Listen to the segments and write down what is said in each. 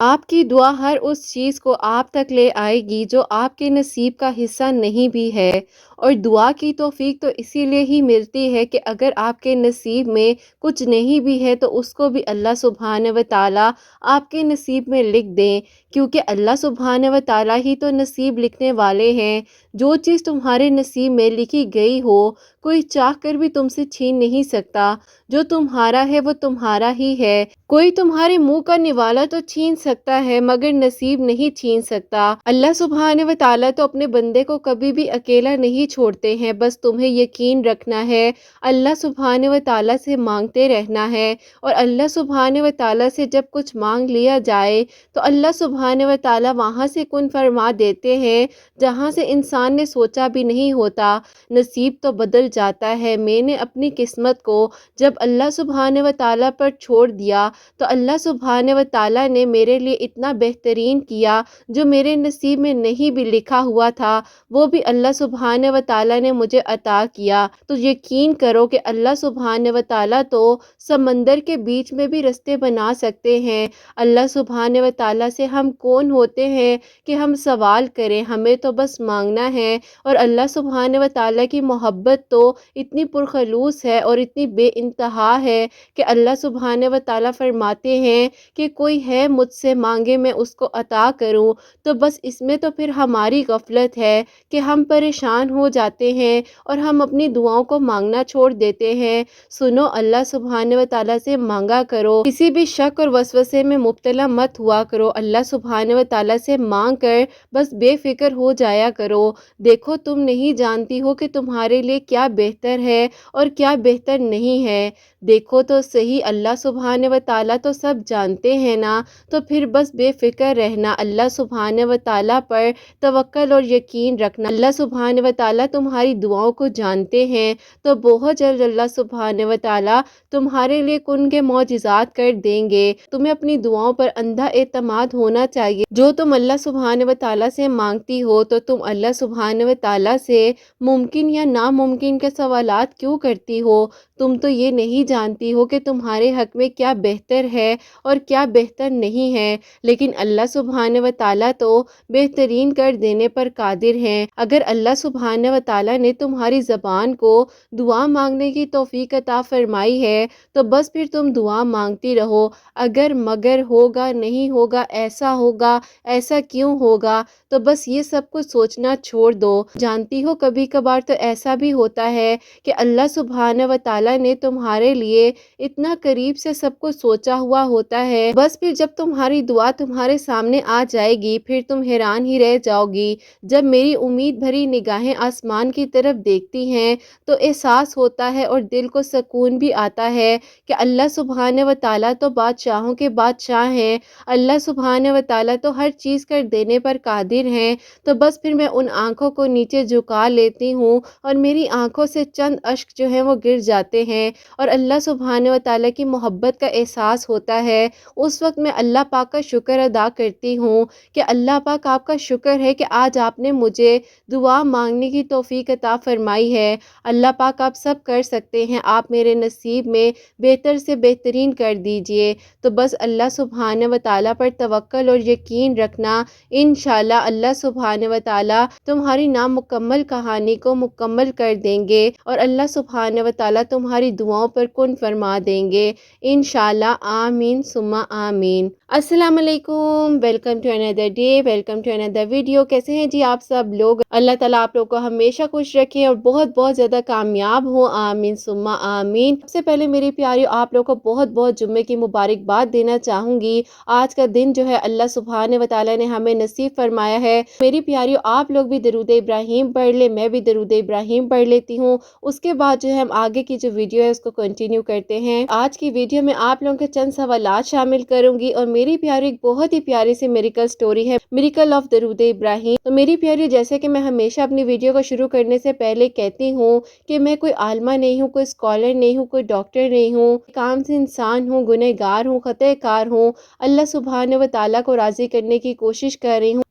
آپ کی دعا ہر اس چیز کو آپ تک لے آئے گی جو آپ کے نصیب کا حصہ نہیں بھی ہے۔ اور دعا کی توفیق تو اسی لیے ہی ملتی ہے کہ اگر آپ کے نصیب میں کچھ نہیں بھی ہے تو اس کو بھی اللہ سبحانہ و تعالیٰ آپ کے نصیب میں لکھ دیں، کیونکہ اللہ سبحانہ و تعالیٰ ہی تو نصیب لکھنے والے ہیں۔ جو چیز تمہارے نصیب میں لکھی گئی ہو کوئی چاہ کر بھی تم سے چھین نہیں سکتا۔ جو تمہارا ہے وہ تمہارا ہی ہے۔ کوئی تمہارے منہ کا نوالا تو چھین سکتا ہے مگر نصیب نہیں چھین سکتا۔ اللہ سبحانہ و تعالیٰ تو اپنے بندے کو کبھی بھی اکیلا نہیں چھوڑتے ہیں، بس تمہیں یقین رکھنا ہے، اللہ سبحانہ و تعالیٰ سے مانگتے رہنا ہے۔ اور اللہ سبحانہ و تعالیٰ سے جب کچھ مانگ لیا جائے تو اللہ سبحانہ و تعالیٰ وہاں سے کن فرما دیتے ہیں جہاں سے انسان نے سوچا بھی نہیں ہوتا۔ نصیب تو بدل جاتا ہے۔ میں نے اپنی قسمت کو جب اللہ سبحانہ و تعالیٰ پر چھوڑ دیا تو اللہ سبحانہ و تعالیٰ نے میرے لیے اتنا بہترین کیا، جو میرے نصیب میں نہیں بھی لکھا ہوا تھا وہ بھی اللہ سبحانہ و تعالیٰ نے مجھے عطا کیا۔ تو یقین کرو کہ اللہ سبحانہ و تعالیٰ تو سمندر کے بیچ میں بھی رستے بنا سکتے ہیں۔ اللہ سبحانہ و تعالیٰ سے ہم کون ہوتے ہیں کہ ہم سوال کریں، ہمیں تو بس مانگنا ہے۔ اور اللہ سبحانہ و تعالیٰ کی محبت تو اتنی پرخلوص ہے اور اتنی بے انتہا ہے کہ اللہ سبحانہ و تعالیٰ فرماتے ہیں کہ کوئی ہے مجھ سے مانگے میں اس کو عطا کروں۔ تو بس اس میں تو پھر ہماری غفلت ہے کہ ہم پریشان ہو جاتے ہیں اور ہم اپنی دعاؤں کو مانگنا چھوڑ دیتے ہیں۔ سنو، اللہ سبحانہ و تعالیٰ سے مانگا کرو، کسی بھی شک اور وسوسے میں مبتلا مت ہوا کرو، اللہ سبحانہ و تعالیٰ سے مانگ کر بس بے فکر ہو جایا کرو۔ دیکھو، تم نہیں جانتی ہو کہ تمہارے لیے کیا بہتر ہے اور کیا بہتر نہیں ہے۔ دیکھو تو صحیح، اللہ سبحانہ و تعالیٰ تو سب جانتے ہیں نا، تو پھر بس بے فکر رہنا، اللہ سبحانہ و تعالیٰ پر توکل اور یقین رکھنا۔ اللہ سبحانہ و تعالیٰ تمہاری دعاؤں کو جانتے ہیں، تو بہت جلد اللہ سبحانہ و تعالیٰ تمہارے لیے کن کے معجزات کر دیں گے۔ تمہیں اپنی دعاؤں پر اندھا اعتماد ہونا چاہیے۔ جو تم اللہ سبحانہ و تعالیٰ سے مانگتی ہو تو تم اللہ سبحانہ و تعالیٰ سے ممکن یا ناممکن کے سوالات کیوں کرتی ہو؟ تم تو یہ نہیں جانتی ہو کہ تمہارے حق میں کیا بہتر ہے اور کیا بہتر نہیں ہے، لیکن اللہ سبحانہ و تعالیٰ تو بہترین کر دینے پر قادر ہیں۔ اگر اللہ سبحانہ و تعالیٰ نے تمہاری زبان کو دعا مانگنے کی توفیق عطا فرمائی ہے تو بس پھر تم دعا مانگتی رہو۔ اگر مگر ہوگا، نہیں ہوگا، ایسا ہوگا، ایسا کیوں ہوگا، تو بس یہ سب کچھ سوچنا چھوڑ دو۔ جانتی ہو کبھی کبھار تو ایسا بھی ہوتا ہے کہ اللہ سبحانہ و تعالیٰ نے تمہارے لیے اتنا قریب سے سب کچھ سوچا ہوا ہوتا ہے، بس پھر جب تمہاری دعا تمہارے سامنے آ جائے گی پھر تم حیران ہی رہ جاؤ گی۔ جب میری امید بھری نگاہیں آسمان کی طرف دیکھتی ہیں تو احساس ہوتا ہے اور دل کو سکون بھی آتا ہے کہ اللہ سبحانہ و تعالیٰ تو بادشاہوں کے بادشاہ ہیں، اللہ سبحانہ و تعالیٰ تو ہر چیز کر دینے پر قادر ہیں۔ تو بس پھر میں ان آنکھوں کو نیچے جھکا لیتی ہوں اور میری آنکھوں سے چند اشک جو ہیں وہ گر جاتے ہیں اور اللہ سبحانہ و تعالیٰ کی محبت کا احساس ہوتا ہے۔ اس وقت میں اللہ پاک کا شکر ادا کرتی ہوں کہ اللہ پاک آپ کا شکر ہے کہ آج آپ نے مجھے دعا مانگنے کی توفیق عطا فرمائی ہے۔ اللہ پاک آپ سب کر سکتے ہیں، آپ میرے نصیب میں بہتر سے بہترین کر دیجئے۔ تو بس اللہ سبحانہ و تعالیٰ پر توکل اور یقین رکھنا، انشاءاللہ اللہ سبحانہ و تعالیٰ تمہاری نامکمل کہانی کو مکمل کر دیں گے اور اللہ سبحانہ و تعالیٰ تمہاری دعاؤں پر کن فرما دیں گے انشاءاللہ۔ آمین ثم آمین۔ السلام علیکم، welcome to another day, welcome to another video. کیسے ہیں جی آپ سب لوگ؟ اللہ تعالیٰ آپ لوگوں کو ہمیشہ خوش رکھے اور بہت بہت زیادہ کامیاب ہو، آمین ثم آمین۔ سب سے پہلے میری پیاریو آپ لوگوں کو بہت بہت جمعے کی مبارکباد دینا چاہوں گی۔ آج کا دن جو ہے اللہ سبحانہ و تعالیٰ نے ہمیں نصیب فرمایا ہے۔ میری پیاریو آپ لوگ بھی درود ابراہیم پڑھ لے، میں بھی درود ابراہیم پڑھ لیتی ہوں، اس کے بعد جو ہے ہم آگے کی جو ویڈیو ہے اس کو کنٹینیو کرتے ہیں۔ آج کی ویڈیو میں آپ لوگوں کے چند سوالات شامل کروں گی اور میری پیاری ایک بہت ہی پیاری سی میریکل سٹوری ہے، میریکل آف درود ابراہیم۔ تو میری پیاری جیسے کہ میں ہمیشہ اپنی ویڈیو کو شروع کرنے سے پہلے کہتی ہوں کہ میں کوئی عالمہ نہیں ہوں، کوئی اسکالر نہیں ہوں، کوئی ڈاکٹر نہیں ہوں، ایک عام سے انسان ہوں، گنہگار ہوں، خطا کار ہوں، اللہ سبحانہ و تعالیٰ کو راضی کرنے کی کوشش کر رہی ہوں۔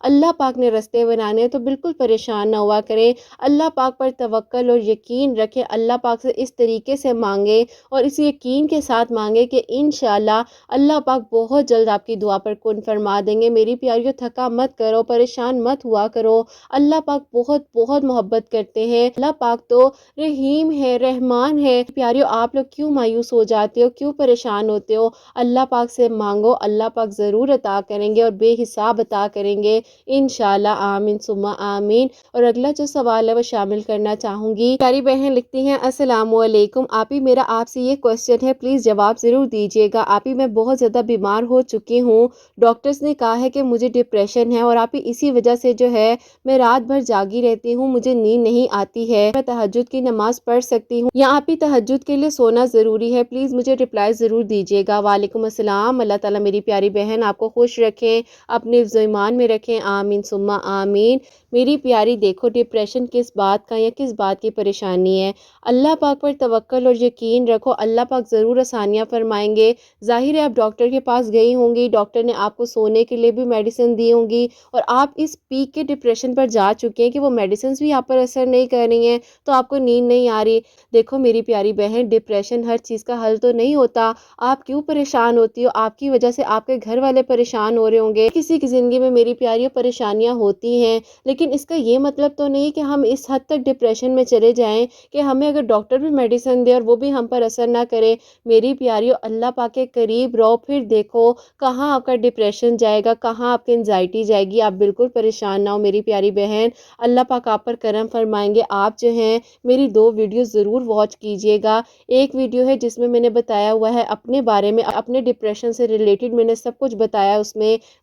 اللہ پاک نے راستے بنانے ہیں، تو بالکل پریشان نہ ہوا کریں۔ اللہ پاک پر توکل اور یقین رکھیں، اللہ پاک سے اس طریقے سے مانگیں اور اس یقین کے ساتھ مانگیں کہ انشاءاللہ اللہ پاک بہت جلد آپ کی دعا پر کن فرما دیں گے۔ میری پیاریوں، تھکا مت کرو، پریشان مت ہوا کرو، اللہ پاک بہت بہت محبت کرتے ہیں۔ اللہ پاک تو رحیم ہے، رحمان ہے۔ پیاریوں، آپ لوگ کیوں مایوس ہو جاتے ہو، کیوں پریشان ہوتے ہو؟ اللہ پاک سے مانگو، اللہ پاک ضرور عطا کریں گے اور بے حساب عطا کریں گے انشاءاللہ، آمین ثم آمین۔ اور اگلا جو سوال ہے وہ شامل کرنا چاہوں گی۔ پیاری بہن لکھتی ہیں، السلام علیکم آپی، میرا آپ سے یہ کوشچن ہے، پلیز جواب ضرور دیجیے گا۔ آپی، میں بہت زیادہ بیمار ہو چکی ہوں، ڈاکٹرز نے کہا ہے کہ مجھے ڈپریشن ہے، اور آپی اسی وجہ سے جو ہے میں رات بھر جاگی رہتی ہوں، مجھے نیند نہیں آتی ہے۔ میں تہجد کی نماز پڑھ سکتی ہوں یا آپی تہجد کے لیے سونا ضروری ہے؟ پلیز مجھے رپلائی ضرور دیجیے گا۔ وعلیکم السلام، اللہ تعالیٰ میری پیاری بہن آپ کو خوش رکھیں، اپنے حفظ و ایمان میں رکھیں، آمین ثم آمین۔ میری پیاری، دیکھو ڈپریشن کس بات کا یا کس بات کی پریشانی ہے؟ اللہ پاک پر توکل اور یقین رکھو، اللہ پاک ضرور آسانیاں فرمائیں گے۔ ظاہر ہے آپ ڈاکٹر کے پاس گئی ہوں گی، ڈاکٹر نے آپ کو سونے کے لیے بھی میڈیسن دی ہوں گی، اور آپ اس پیک کے ڈپریشن پر جا چکے ہیں کہ وہ میڈیسنز بھی آپ پر اثر نہیں کر رہی ہیں، تو آپ کو نیند نہیں آ رہی۔ دیکھو میری پیاری بہن، ڈپریشن ہر چیز کا حل تو نہیں ہوتا۔ آپ کیوں پریشان ہوتی ہو؟ آپ کی وجہ سے آپ کے گھر والے پریشان ہو رہے ہوں گے۔ کسی کی زندگی میں میری پیاریوں پریشانیاں ہوتی ہیں، لیکن اس کا یہ مطلب تو نہیں کہ ہم اس حد تک ڈپریشن میں چلے جائیں کہ ہمیں اگر ڈاکٹر بھی میڈیسن دے اور وہ بھی ہم پر اثر نہ کرے۔ میری پیاریوں، اللہ پاک کے قریب رہو، پھر دیکھو کہاں آپ کا ڈپریشن جائے گا، کہاں آپ کی انزائٹی جائے گی۔ آپ بالکل پریشان نہ ہو میری پیاری بہن، اللہ پاک آپ پر کرم فرمائیں گے۔ آپ جو ہیں میری 2 ویڈیو ضرور واچ کیجیے گا۔ ایک ویڈیو ہے جس میں نے بتایا ہوا ہے اپنے بارے میں، اپنے ڈپریشن سے ریلیٹڈ میں نے سب کچھ بتایا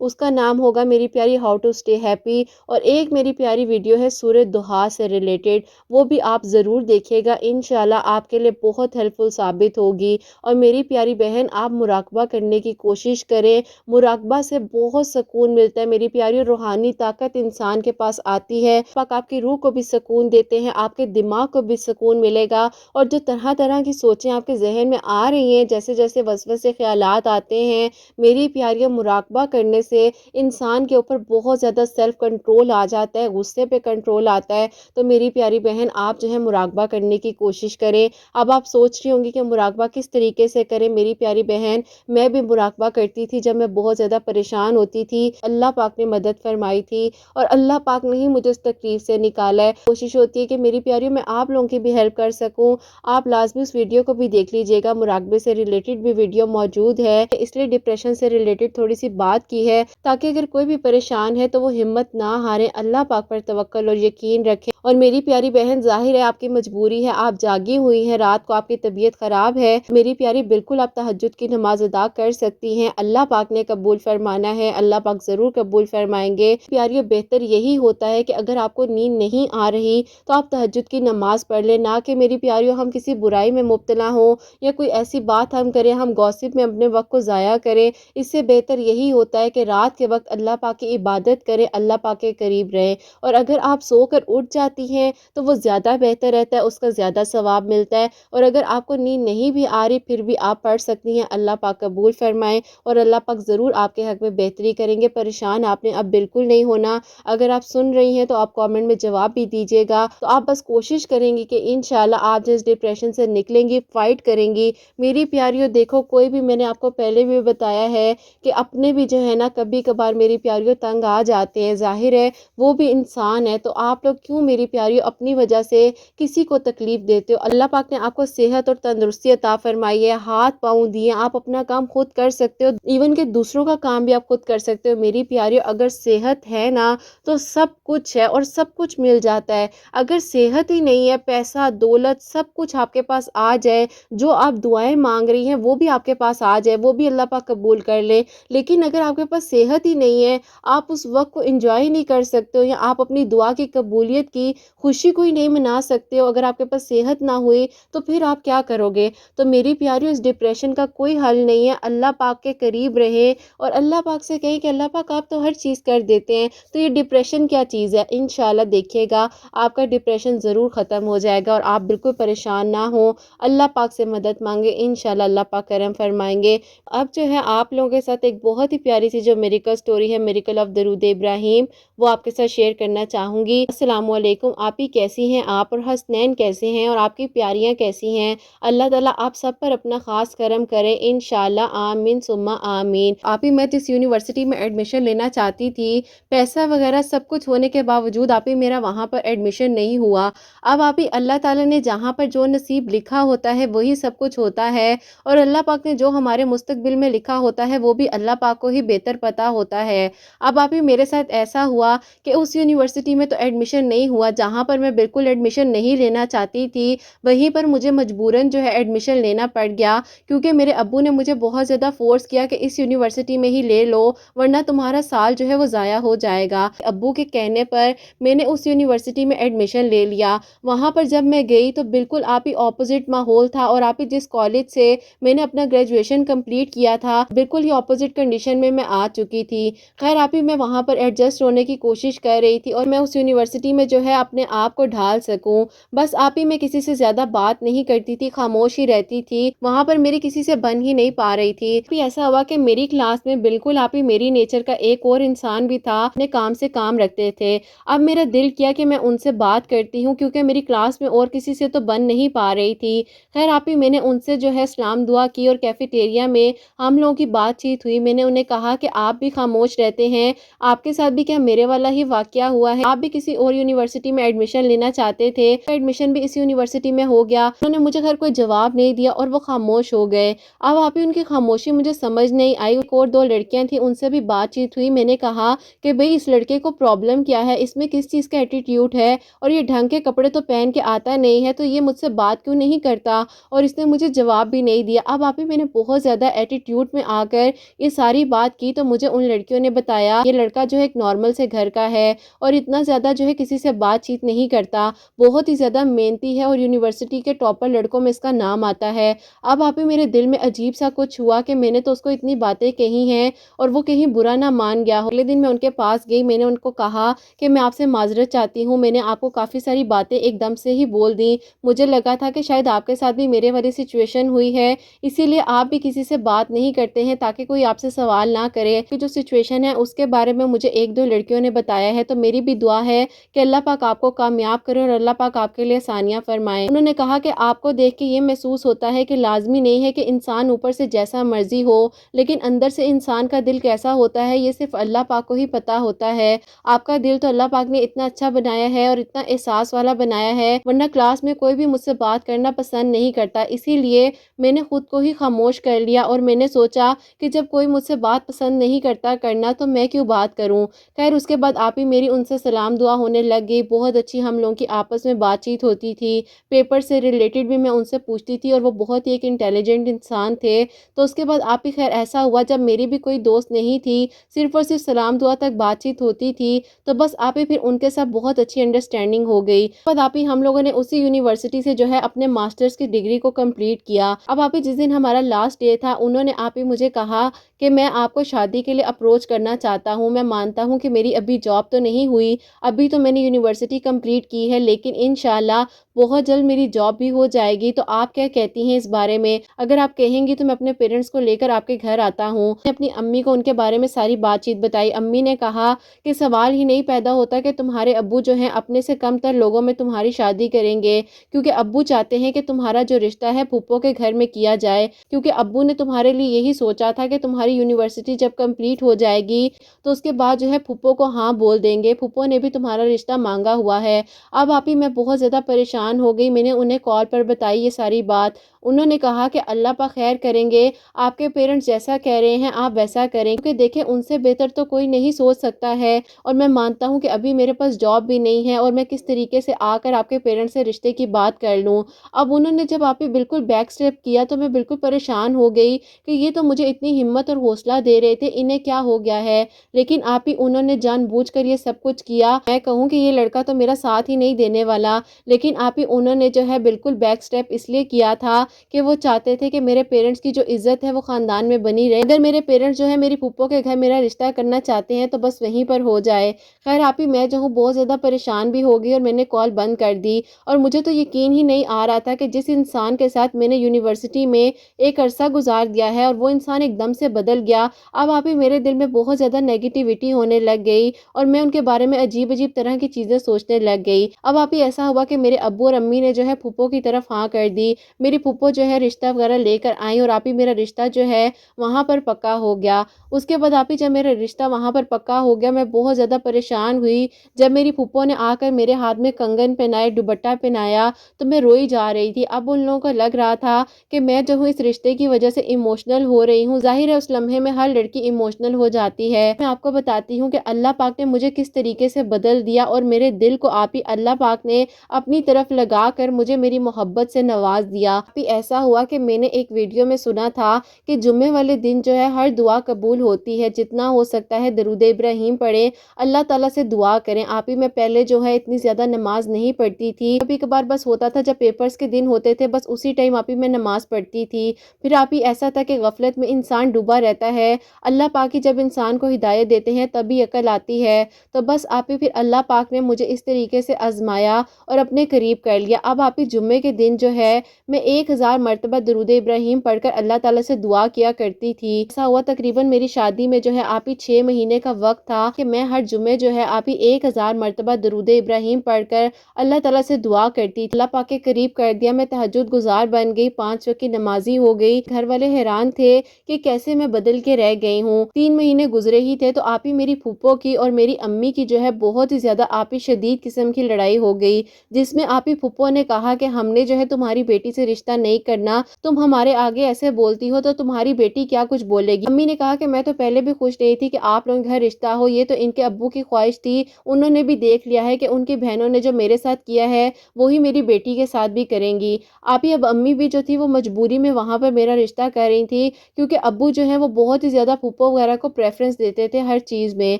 اس کا نام ہوگا میری پیاری ہاؤ ٹو اسٹے ہیپی، اور ایک میری پیاری ویڈیو ہے سورہ دہا سے ریلیٹڈ، وہ بھی آپ ضرور دیکھیے گا، انشاءاللہ آپ کے لیے بہت ہیلپ فل ثابت ہوگی۔ اور میری پیاری بہن، آپ مراقبہ کرنے کی کوشش کریں، مراقبہ سے بہت سکون ملتا ہے میری پیاری، روحانی طاقت انسان کے پاس آتی ہے، پاک آپ کی روح کو بھی سکون دیتے ہیں، آپ کے دماغ کو بھی سکون ملے گا، اور جو طرح طرح کی سوچیں آپ کے ذہن میں آ رہی ہیں، جیسے جیسے وسوسے خیالات آتے ہیں، میری پیاریوں مراقبہ کرنے سے انسان کے اوپر بہت زیادہ سیلف کنٹرول آ جاتا ہے، غصے پہ کنٹرول آتا ہے۔ تو میری پیاری بہن، آپ جو ہے مراقبہ کرنے کی کوشش کریں۔ اب آپ سوچ رہی ہوں گی کہ مراقبہ کس طریقے سے کریں؟ میری پیاری بہن، میں بھی مراقبہ کرتی تھی جب میں بہت زیادہ پریشان ہوتی تھی، اللہ پاک نے مدد فرمائی تھی، اور اللہ پاک نے ہی مجھے اس تکلیف سے نکالا ہے۔ کوشش ہوتی ہے کہ میری پیاریوں میں آپ لوگوں کی بھی ہیلپ کر سکوں۔ آپ لازمی اس ویڈیو کو بھی دیکھ لیجئے گا، مراقبے سے ریلیٹڈ بھی ویڈیو موجود ہے، اس لیے ڈپریشن سے ریلیٹڈ تھوڑی سی بات کی ہے، تاکہ اگر کوئی بھی پریشان ہے تو وہ ہمت نہ ہارے، اللہ پاک پر توکل اور یقین رکھے۔ اور میری پیاری بہن، ظاہر ہے آپ کی مجبوری ہے، آپ جاگی ہوئی ہیں، رات کو آپ کی طبیعت خراب ہے، میری پیاری بالکل آپ تہجد کی نماز ادا کر سکتی ہیں، اللہ پاک نے قبول فرمانا ہے، اللہ پاک ضرور قبول فرمائیں گے۔ پیاریوں، بہتر یہی ہوتا ہے کہ اگر آپ کو نیند نہیں آ رہی تو آپ تہجد کی نماز پڑھ لیں، نہ کہ میری پیاریوں ہم کسی برائی میں مبتلا ہوں یا کوئی ایسی بات ہم کریں، ہم گوسپ میں اپنے وقت کو ضائع کریں۔ اس سے بہتر یہی ہوتا ہے کہ رات کے وقت اللہ پاک کی عبادت کریں، اللہ پاک کے قریب رہیں، اور اگر آپ سو کر اٹھ جاتی ہیں تو وہ زیادہ بہتر رہتا ہے، اس کا زیادہ ثواب ملتا ہے۔ اور اگر آپ کو نیند نہیں بھی آ رہی پھر بھی آپ پڑھ سکتی ہیں، اللہ پاک قبول فرمائیں، اور اللہ پاک ضرور آپ کے حق میں بہتری کریں گے۔ پریشان آپ نے اب بالکل نہیں ہونا، اگر آپ سن رہی ہیں تو آپ کامنٹ میں جواب بھی دیجیے گا، تو آپ بس کوشش کریں گی کہ انشاءاللہ آپ جس ڈپریشن سے نکلیں گی، فائٹ کریں گی۔ میری پیاریوں، دیکھو کوئی بھی، میں نے آپ کو پہلے بھی بتایا ہے کہ اپنے بھی جو ہے نا کبھی کبھار میری پیاریوں تنگ آ جاتے ہیں، ظاہر ہے وہ بھی انسان ہے، تو آپ لوگ کیوں میری پیاریوں اپنی وجہ سے کسی کو تکلیف دیتے ہو؟ اللہ پاک نے آپ کو صحت اور تندرستی عطا فرمائی ہے، ہاتھ پاؤں دیے، آپ اپنا کام خود کر سکتے ہو، ایون کہ دوسروں کا کام بھی آپ خود کر سکتے ہو۔ میری پیاریوں، اگر صحت ہے نا تو سب کچھ ہے، اور سب کچھ مل جاتا ہے۔ اگر صحت ہی نہیں ہے، پیسہ دولت سب کچھ آپ کے پاس آ جائے، جو آپ دعائیں مانگ رہی ہیں وہ بھی آپ کے پاس آ جائے، وہ بھی اللہ پاک قبول کر لے، لیکن اگر آپ کے پاس صحت ہی نہیں ہے، آپ اس وقت کو انجوائے نہیں کر سکتے ہو، یا آپ اپنی دعا کی قبولیت کی خوشی کوئی نہیں منا سکتے ہو، اگر آپ کے پاس صحت نہ ہوئی تو پھر آپ کیا کرو گے؟ تو میری پیاریو، اس ڈپریشن کا کوئی حل نہیں ہے۔ اللہ پاک کے قریب رہے اور اللہ پاک سے کہیں کہ اللہ پاک آپ تو ہر چیز کر دیتے ہیں، تو یہ ڈپریشن کیا چیز ہے؟ انشاءاللہ دیکھیے گا آپ کا ڈپریشن ضرور ختم ہو جائے گا اور آپ بالکل پریشان نہ ہوں۔ اللہ پاک سے مدد مانگے، انشاءاللہ اللہ پاک کرم فرمائیں گے۔ اب جو ہے آپ لوگوں کے ساتھ ایک بہت ہی پیاری سی جو میریکل سٹوری ہے، میریکل آف درود ابراہیم، وہ آپ کے ساتھ شیئر کرنا چاہوں گی۔ السلام علیکم، آپ ہی کیسی ہیں آپ، اور حسنین کیسے ہیں، اور آپ کی پیاریاں کیسی ہیں؟ اللہ تعالیٰ آپ سب پر اپنا خاص کرم کرے انشاءاللہ، آمین ثم آمین۔ آپ ہی میں جس یونیورسٹی میں ایڈمیشن لینا چاہتی تھی، پیسہ وغیرہ سب کچھ ہونے کے باوجود آپ ہی میرا وہاں پر ایڈمیشن نہیں ہوا۔ اب آپ ہی اللہ تعالیٰ نے جہاں پر جو نصیب لکھا ہوتا ہے وہی سب کچھ ہوتا ہے، اور اللہ پاک نے جو ہمارے مستقبل میں لکھا ہوتا ہے وہ بھی اللہ پاک کو ہی بہتر پتہ ہوتا ہے۔ اب آپ ہی میرے ساتھ ایسا ہوا کہ اس یونیورسٹی میں تو ایڈمیشن نہیں ہوا جہاں پر میں بالکل ایڈمیشن نہیں لینا چاہتی تھی، وہیں پر مجھے مجبوراً جو ہے ایڈمیشن لینا پڑ گیا، کیونکہ میرے ابو نے مجھے بہت زیادہ فورس کیا کہ اس یونیورسٹی میں ہی لے لو ورنہ تمہارا سال جو ہے وہ ضائع ہو جائے گا۔ ابو کے کہنے پر میں نے اس یونیورسٹی میں ایڈمیشن لے لیا۔ وہاں پر جب میں گئی تو بالکل آپ ہی اپوزٹ ماحول تھا، اور آپ ہی جس کالج سے میں نے اپنا گریجویشن کمپلیٹ کیا تھا بالکل ہی اپوزٹ کنڈیشن میں آ چکی تھی۔ خیر آپ ہی میں وہاں پر ایڈجسٹ ہونے کی کوشش کر رہی تھی اور میں اس یونیورسٹی میں جو ہے اپنے آپ کو ڈھال سکوں، بس آپ ہی میں کسی سے زیادہ بات نہیں کرتی تھی، خاموش ہی رہتی تھی، وہاں پر میری کسی سے بن ہی نہیں پا رہی تھی۔ پھر ایسا ہوا کہ میری کلاس میں بالکل آپ ہی میری نیچر کا ایک اور انسان بھی تھا، اپنے کام سے کام رکھتے تھے۔ اب میرا دل کیا کہ میں ان سے بات کرتی ہوں، کیونکہ میری کلاس میں اور کسی سے تو بن نہیں پا رہی تھی۔ خیر آپ ہی میں نے ان سے جو ہے سلام دعا کی اور کیفیٹیریا میں ہم لوگوں کی بات چیت ہوئی۔ میں نے انہیں کہا کہ آپ بھی خاموش رہتے ہیں، آپ کے ساتھ بھی کیا میرے والا ہی واقعہ ہوا ہے؟ آپ بھی کسی اور یونیورسٹی میں ایڈمیشن لینا چاہتے تھے، ایڈمیشن بھی اسی یونیورسٹی میں ہو گیا۔ انہوں نے مجھے خیر کوئی جواب نہیں دیا اور وہ خاموش ہو گئے۔ اب آپ ہی ان کی خاموشی مجھے سمجھ نہیں آئی۔ ایک اور دو لڑکیاں تھیں، ان سے بھی بات چیت ہوئی۔ میں نے کہا کہ بھئی اس لڑکے کو پرابلم کیا ہے، اس میں کس چیز کا ایٹیٹیوڈ ہے، اور یہ ڈھنگ کے کپڑے تو پہن کے آتا نہیں ہے، تو یہ مجھ سے بات کیوں نہیں کرتا؟ اور اس نے مجھے جواب بھی نہیں دیا۔ اب آپ ہی میں نے بہت زیادہ ایٹیٹیوڈ میں آ کر یہ ساری بات کی تو مجھے ان لڑکیوں نے بتایا یہ لڑکا جو ہے ایک نارمل سے گھر کا ہے اور اتنا زیادہ جو ہے کسی سے بات چیت نہیں کرتا، بہت ہی زیادہ محنتی ہے اور یونیورسٹی کے ٹاپر لڑکوں میں اس کا نام آتا ہے۔ اب آپ ہی میرے دل میں عجیب سا کچھ ہوا کہ میں نے تو اس کو اتنی باتیں کہی ہیں اور وہ کہیں برا نہ مان گیا ہو۔ اگلے دن میں ان کے پاس گئی، میں نے ان کو کہا کہ میں آپ سے معذرت چاہتی ہوں، میں نے آپ کو کافی ساری باتیں ایک دم سے ہی بول دی، مجھے لگا تھا کہ شاید آپ کے ساتھ بھی میرے والی سچویشن ہوئی ہے، اسی لیے آپ بھی کسی سے بات نہیں کرتے ہیں تاکہ کوئی آپ سے سوال نہ کرے کہ جو سچویشن ہے اس کے بارے میں مجھے ایک دو لڑکیوں نے بتایا ہے، تو میری بھی دعا ہے کہ اللہ پاک آپ کو کامیاب کرے اور اللہ پاک آپ کے لیے آسانیاں فرمائے۔ انہوں نے کہا کہ آپ کو دیکھ کے یہ محسوس ہوتا ہے کہ لازمی نہیں ہے کہ انسان اوپر سے جیسا مرضی ہو، لیکن اندر سے انسان کا دل کیسا ہوتا ہے یہ صرف اللہ پاک کو ہی پتا ہوتا ہے۔ آپ کا دل تو اللہ پاک نے اتنا اچھا بنایا ہے اور اتنا احساس والا بنایا ہے، ورنہ کلاس میں کوئی بھی مجھ سے بات کرنا پسند نہیں کرتا، اسی لیے میں نے خود کو ہی خاموش کر لیا اور میں نے سوچا کہ جب کوئی مجھ سے بات پسند نہیں کرتا کرنا تو میں کیوں بات کروں۔ خیر اس کے بعد آپ ہی میری ان سے سلام دعا ہونے لگ گئی، بہت اچھی ہم لوگوں کی آپس میں بات چیت ہوتی تھی، پیپر سے ریلیٹڈ بھی میں ان سے پوچھتی تھی اور وہ بہت ہی ایک انٹیلیجنٹ انسان تھے۔ تو اس کے بعد آپ ہی خیر ایسا ہوا جب میری بھی کوئی دوست نہیں تھی، صرف اور صرف سلام دعا تک بات چیت ہوتی تھی، تو بس آپ ہی پھر ان کے ساتھ بہت اچھی انڈرسٹینڈنگ ہو گئی۔ بعد آپ ہی ہم لوگوں نے اسی یونیورسٹی سے جو ہے اپنے ماسٹرز کی ڈگری کو کمپلیٹ کیا۔ اب آپ ہی جس دن ہمارا لاسٹ ڈے تھا انہوں نے آپ ہی مجھے کہا کہ میں آپ کو شادی کے لیے اپروچ کرنا چاہتا ہوں، میں مانتا ہوں کہ میری ابھی جاب تو نہیں ہوئی، ابھی تو میں نے یونیورسٹی کمپلیٹ کی ہے، لیکن انشاءاللہ بہت جلد میری جاب بھی ہو جائے گی، تو آپ کیا کہتی ہیں اس بارے میں؟ اگر آپ کہیں گی تو میں اپنے پیرنٹس کو لے کر آپ کے گھر آتا ہوں۔ میں اپنی امی کو ان کے بارے میں ساری بات چیت بتائی۔ امی نے کہا کہ سوال ہی نہیں پیدا ہوتا کہ تمہارے ابو جو ہیں اپنے سے کم تر لوگوں میں تمہاری شادی کریں گے، کیونکہ ابو چاہتے ہیں کہ تمہارا جو رشتہ ہے پھپھو کے گھر میں کیا جائے، کیونکہ ابو نے تمہارے لیے یہی سوچا تھا کہ تمہاری یونیورسٹی جب کمپلیٹ ہو جائے گی تو اس کے بعد جو ہے پھپھو کو ہاں بول دیں گے، پھپھو نے بھی تمہارا رشتہ مانگا ہوا ہے۔ اب آپ ہی میں بہت زیادہ پریشان ہو گئی، میں نے انہیں کال پر بتائی یہ ساری بات، انہوں نے کہا کہ اللہ پاک خیر کریں گے، آپ کے پیرنٹس جیسا کہہ رہے ہیں آپ ویسا کریں، کیونکہ دیکھیں ان سے بہتر تو کوئی نہیں سوچ سکتا ہے، اور میں مانتا ہوں کہ ابھی میرے پاس جاب بھی نہیں ہے اور میں کس طریقے سے آ کر آپ کے پیرنٹس سے رشتے کی بات کر لوں۔ اب انہوں نے جب آپ ہی بالکل بیک اسٹیپ کیا تو میں بالکل پریشان ہو گئی کہ یہ تو مجھے اتنی ہمت اور حوصلہ دے رہے تھے، انہیں کیا ہو گیا ہے، لیکن آپ ہی انہوں نے جان بوجھ کر یہ سب کچھ کیا۔ میں کہوں کہ یہ لڑکا تو میرا ساتھ ہی نہیں دینے والا، لیکن آپ ہی انہوں نے جو ہے بالکل بیک اسٹیپ اس لیے کیا تھا کہ وہ چاہتے تھے کہ میرے پیرنٹس کی جو عزت ہے وہ خاندان میں بنی رہے، اگر میرے پیرنٹس جو ہے میری پھپھو کے گھر میرا رشتہ کرنا چاہتے ہیں تو بس وہیں پر ہو جائے۔ خیر آپ ہی میں جو ہوں بہت زیادہ پریشان بھی ہو گئی اور میں نے کال بند کر دی، اور مجھے تو یقین ہی نہیں آ رہا تھا کہ جس انسان کے ساتھ میں نے یونیورسٹی میں ایک عرصہ گزار دیا ہے اور وہ انسان ایک دم سے بدل گیا۔ اب آپ ہی میرے دل میں بہت زیادہ نیگیٹیوٹی ہونے لگ گئی اور میں ان کے بارے میں عجیب عجیب طرح کی چیزیں سوچنے لگ گئی۔ اب آپ ہی ایسا ہوا کہ میرے ابو اور امی نے جو ہے پھپھو کی طرف ہاں کر دی، میری پھپھو جو ہے رشتہ وغیرہ لے کر آئیں اور آپ ہی میرا رشتہ جو ہے وہاں پر پکا ہو گیا۔ اس کے بعد آپ ہی جب میرا رشتہ وہاں پر پکا ہو گیا میں بہت زیادہ پریشان ہوئی، جب میری پھپھو نے آ کر میرے ہاتھ میں کنگن پہنائے، دوپٹہ پہنایا تو میں روئی جا رہی تھی۔ اب ان لوگوں کو لگ رہا تھا کہ میں جو ہوں اس رشتے کی وجہ سے ایموشنل ہو رہی ہوں، ظاہر ہے اس لمحے میں ہر لڑکی ایموشنل ہو جاتی ہے۔ میں آپ کو بتاتی ہوں کہ اللہ پاک نے مجھے کس طریقے سے بدل دیا اور میرے دل کو آپ ہی اللہ پاک نے اپنی طرف لگا کر مجھے میری محبت سے نواز دیا۔ ابھی ایسا ہوا کہ میں نے ایک ویڈیو میں سنا تھا کہ جمعے والے دن جو ہے ہر دعا قبول ہوتی ہے، جتنا ہو سکتا ہے درود ابراہیم پڑھیں، اللہ تعالیٰ سے دعا کریں۔ آپ ہی میں پہلے جو ہے اتنی زیادہ نماز نہیں پڑھتی تھی، کبھی کبھار بس ہوتا تھا جب پیپرز کے دن ہوتے تھے بس اسی ٹائم آپ ہی میں نماز پڑھتی تھی، پھر آپ ہی ایسا تھا کہ غفلت میں انسان ڈوبا رہتا ہے، اللہ پاک ہی جب انسان کو ہدایت دیتے ہیں تبھی عقل آتی ہے، تو بس آپ ہی پھر اللہ پاک نے مجھے اس طریقے سے آزمایا اور اپنے قریب کر لیا۔ اب آپ ہی جمعے کے دن جو ہے میں 1000 مرتبہ درود ابراہیم پڑھ کر اللہ تعالیٰ سے دعا کیا کرتی تھی۔ ایسا ہوا تقریباً میری شادی میں جو ہے آپ ہی 6 مہینے کا وقت تھا کہ میں ہر جمعے جو ہے آپ ہی 1000 مرتبہ درود ابراہیم پڑھ کر اللہ تعالیٰ سے دعا کرتی تھی۔ اللہ پاک کے قریب کر دیا، میں تہجد گزار بن گئی، 5 وقت کی نمازی ہو گئی۔ گھر والے حیران تھے کہ کیسے میں بدل کے رہ گئی ہوں۔ 3 مہینے گزرے ہی تھے تو آپ ہی میری پھوپھو کی اور میری امی کی جو ہے بہت ہی زیادہ آپ ہی شدید قسم کی لڑائی ہو گئی، جس میں آپ ہی پھوپھو نے کہا کہ ہم نے جو ہے تمہاری بیٹی سے رشتہ نہیں کرنا، تم ہمارے آگے ایسے بولتی ہو تو تمہاری بیٹی کیا کچھ بولے گی۔ امی نے کہا کہ میں تو پہلے بھی خوش نہیں تھی کہ آپ لوگ گھر رشتہ ہو، یہ تو ان کے ابو کی خواہش تھی، انہوں نے بھی دیکھ لیا ہے کہ ان کی بہنوں نے جو میرے ساتھ کیا ہے وہی میری بیٹی کے ساتھ بھی کریں گی۔ آپ ہی اب امی بھی جو تھی وہ مجبوری میں وہاں پر میرا رشتہ کر رہی تھی، کیونکہ ابو جو ہے وہ بہت ہی زیادہ پھوپھو وغیرہ کو پریفرنس دیتے تھے ہر چیز میں۔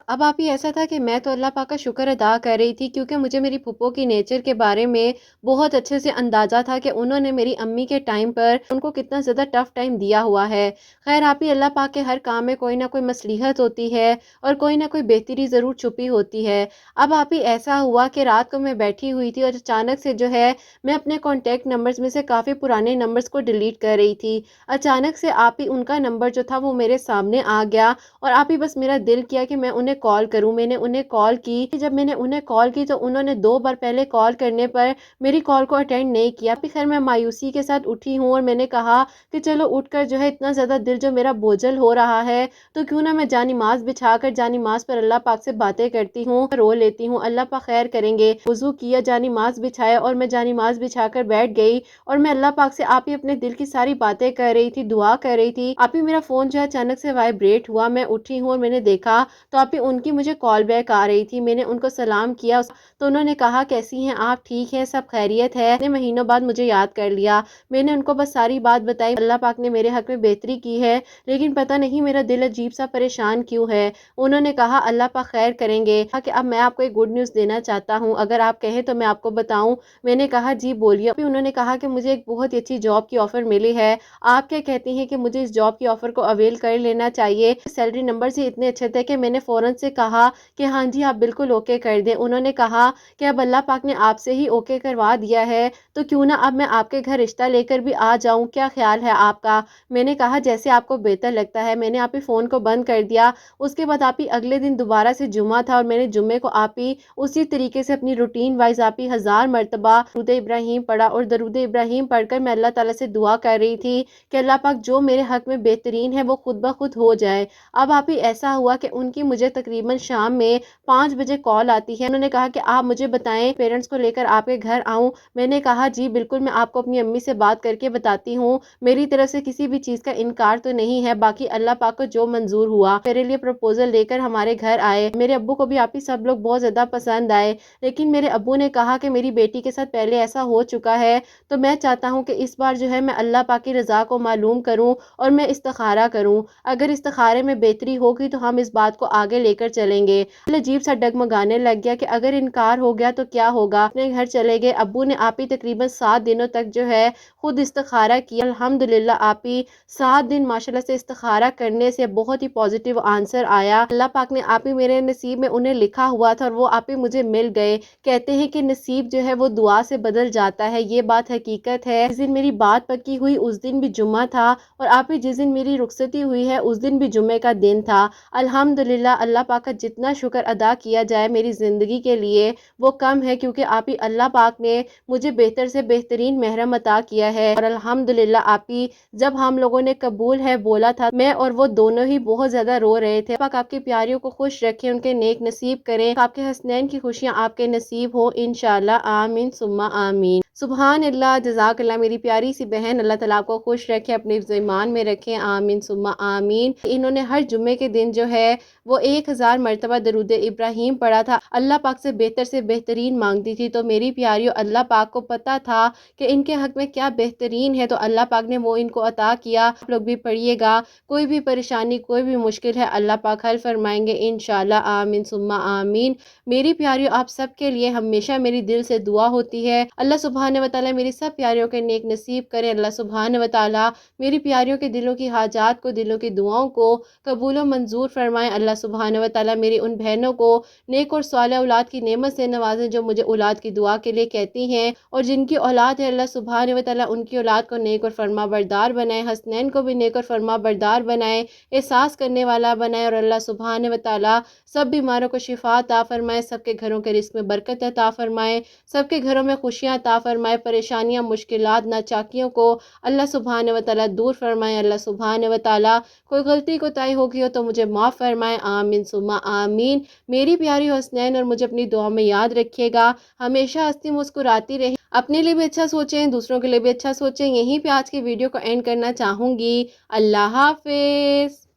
اب آپ ہی ایسا تھا کہ میں تو اللہ پاک کا شکر ادا کر رہی تھی کیونکہ مجھے میری پھوپھو کی نیچر کے بارے میں بہت اچھے سے اندازہ تھا کہ انہوں نے میری امی کے ٹائم پر ان کو کتنا زیادہ ٹف ٹائم دیا ہوا ہے۔ خیر آپ ہی اللہ پاک کے ہر کام میں کوئی نہ کوئی مصلحت ہوتی ہے اور کوئی نہ کوئی بہتری ضرور چھپی ہوتی ہے۔ اب آپ ہی ایسا ہوا کہ رات کو میں بیٹھی ہوئی تھی اور اچانک سے جو ہے میں اپنے کانٹیکٹ نمبرز میں سے کافی پرانے نمبرز کو ڈیلیٹ کر رہی تھی، اچانک سے آپ ہی ان کا نمبر جو تھا وہ میرے سامنے آ گیا اور آپ ہی بس میرا دل کیا کہ میں انہیں کال کروں۔ میں نے انہیں کال کی، جب میں نے انہیں کال کی تو انہوں نے 2 بار پہلے کال کرنے پر میری کال کو اٹینڈ نہیں کیا۔ پھر خیر میں مایوسی کے ساتھ اٹھی ہوں اور میں نے کہا کہ چلو اٹھ کر جو ہے اتنا زیادہ دل جو میرا بوجھل ہو رہا ہے تو کیوں نہ میں جانماز بچھا کر جانماز پر اللہ پاک سے باتیں کرتی ہوں، رو لیتی ہوں، اللہ پاک خیر کریں گے۔ وضو کیا، جانماز بچھایا اور میں جانماز بچھا کر بیٹھ گئی اور میں اللہ پاک سے آپ ہی اپنے دل کی ساری باتیں کر رہی تھی، دعا کر رہی تھی۔ آپ ہی میرا فون جو ہے اچانک سے وائبریٹ ہوا، میں اٹھی ہوں اور میں نے دیکھا تو آپ ہی ان کی مجھے کال بیک آ رہی تھی۔ میں نے ان کو سلام کیا تو انہوں نے کہا کیسی ہیں آپ، ٹھیک ہے، سب خیریت ہے، اتنے مہینوں بعد مجھے یاد کر لیا۔ میں نے ان کو بس ساری بات بتائی، اللہ پاک نے میرے حق میں بہتری کی ہے لیکن پتہ نہیں میرا دل عجیب سا پریشان کیوں ہے۔ انہوں نے کہا اللہ پاک خیر کریں گے کہ اب میں آپ کو ایک گڈ نیوز دینا چاہتا ہوں، اگر آپ کہیں تو میں آپ کو بتاؤں۔ میں نے کہا جی بولیے۔ پھر انہوں نے کہا کہ مجھے ایک بہت ہی اچھی جاب کی آفر ملی ہے، آپ کیا کہتی ہیں کہ مجھے اس جاب کی آفر کو اویل کر لینا چاہیے۔ سیلری نمبرز ہی اتنے اچھے تھے کہ میں نے فوراً سے کہا کہ ہاں جی آپ بالکل اوکے کر دیں۔ انہوں نے کہا کہ اب اللہ پاک نے آپ سے ہی اوکے کروا دیا ہے تو کیوں نہ اب میں آپ کے گھر رشتہ لے کر بھی آ جاؤں، کیا خیال ہے آپ کا؟ میں نے کہا جیسے آپ کو بہتر لگتا ہے۔ میں نے آپ ہی فون کو بند کر دیا۔ اس کے بعد آپ ہی اگلے دن دوبارہ سے جمعہ تھا اور میں نے جمعے کو آپ ہی اسی طریقے سے اپنی روٹین وائز آپ ہی 1000 مرتبہ درود ابراہیم پڑھا اور درود ابراہیم پڑھ کر میں اللہ تعالیٰ سے دعا کر رہی تھی کہ اللہ پاک جو میرے حق میں بہترین ہے وہ خود بخود ہو جائے۔ اب آپ ہی ایسا ہوا کہ ان کی مجھے تقریباً شام میں 5 بجے کال آتی ہے۔ انہوں نے کہا کہ آپ مجھے بتائیں پیرنٹس کو لے کر آپ کے گھر آؤں؟ میں نے کہا جی بالکل، میں آپ کو اپنی امی سے بات کر کے بتاتی ہوں، میری طرف سے کسی بھی چیز کا انکار تو نہیں ہے، باقی اللہ پاک کو جو منظور ہوا۔ میرے لیے پروپوزل لے کر ہمارے گھر آئے، میرے ابو کو بھی آپ ہی سب لوگ بہت زیادہ پسند آئے، لیکن میرے ابو نے کہا کہ میری بیٹی کے ساتھ پہلے ایسا ہو چکا ہے، تو میں چاہتا ہوں کہ اس بار جو ہے میں اللہ پاک کی رضا کو معلوم کروں اور میں استخارہ کروں، اگر استخارے میں بہتری ہوگی تو ہم اس بات کو آگے لے کر چلیں گے۔ عجیب سا ڈگمگانے لگ گیا کہ اگر انکار ہو گیا تو کیا ہوگا۔ اپنے گھر چلے گئے، ابو نے آپ ہی تقریباً 7 دنوں تک جو ہے خود استخارہ کیا۔ الحمدللہ آپ ہی 7 دن ماشاءاللہ سے استخارہ کرنے سے بہت ہی پازیٹیو آنسر آیا۔ اللہ پاک نے آپ ہی میرے نصیب میں انہیں لکھا ہوا تھا اور وہ آپ ہی مجھے مل گئے۔ کہتے ہیں کہ نصیب جو ہے وہ دعا سے بدل جاتا ہے، یہ بات حقیقت ہے۔ جس دن میری بات پکی ہوئی اس دن بھی جمعہ تھا، اور آپ ہی جس دن میری رخصتی ہوئی ہے اس دن بھی جمعے کا دن تھا۔ الحمدللہ اللہ پاک کا جتنا شکر ادا کیا جائے میری زندگی کے لیے وہ کم ہے، کیونکہ آپ ہی اللہ پاک نے مجھے بہتر سے بہترین محرم عطا کیا ہے۔ اور الحمدللہ آپ ہی جب ہم لوگوں نے قبول ہے بولا تھا، میں اور وہ دونوں ہی بہت زیادہ رو رہے تھے۔ پاک آپ کی پیاریوں کو خوش رکھے، ان کے نیک نصیب کریں، آپ کے حسنین کی خوشیاں آپ کے نصیب ہوں انشاءاللہ، آمین ثم آمین۔ سبحان اللہ، جزاک اللہ میری پیاری سی بہن، اللہ تعالیٰ کو خوش رکھے، اپنے ایمان میں رکھیں، آمین ثم آمین۔ انہوں نے ہر جمعے کے دن جو ہے وہ 1000 مرتبہ درود ابراہیم پڑھا تھا، اللہ پاک سے بہترین مانگتی تھی۔ تو میری پیاریوں، اللہ پاک کو پتا تھا کہ ان کے حق میں کیا بہترین ہے، تو اللہ پاک نے وہ ان کو عطا کیا۔ آپ لوگ بھی پڑھیے گا، کوئی بھی پریشانی کوئی بھی مشکل ہے اللہ پاک حل فرمائیں گے انشاءاللہ، آمین ثم آمین۔ میری پیاریوں، آپ سب کے لیے ہمیشہ میری دل سے دعا ہوتی ہے، اللہ سبحانہ وتعالی میری سب پیاریوں کے نیک نصیب کرے، اللہ سبحانہ وتعالی میری پیاریوں کے دلوں کی حاجات کو، دلوں کی دعاؤں کو قبول و منظور فرمائے، اللہ سبحانہ وتعالی میری ان بہنوں کو نیک اور صالح اولاد کی نعمت سے نوازیں جو مجھے اولاد کی دعا کے لیے کہتی ہیں، اور جن کی اولاد ہے اللہ سبحانہ وتعالی ان کی اولاد کو نیک اور فرما بردار بنائے، حسنین کو بھی نیک اور فرما بردار بنائے، احساس کرنے والا بنائے، اور اللہ سبحانہ وتعالی سب بیماروں کو شفا عطا فرمائے، سب کے گھروں کے رزق میں برکت عطا فرمائے، سب کے گھروں میں خوشیاں عطا فرمائے، پریشانیاں مشکلات ناچاکیوں کو اللہ سبحانہ وتعالی دور فرمائے، اللہ سبحانہ وتعالی کوئی غلطی کوتاہی ہوگی ہو تو مجھے معاف فرمائے، آمین ثم آمین۔ میری پیاری حسنین، اور مجھے اپنی دعا میں یاد رکھیے گا، ہمیشہ ہنستی مسکراتی رہی، اپنے لیے بھی اچھا سوچیں، دوسروں کے لیے بھی اچھا سوچیں۔ یہیں پہ آج کی ویڈیو کو اینڈ کرنا چاہوں گی۔ اللہ حافظ۔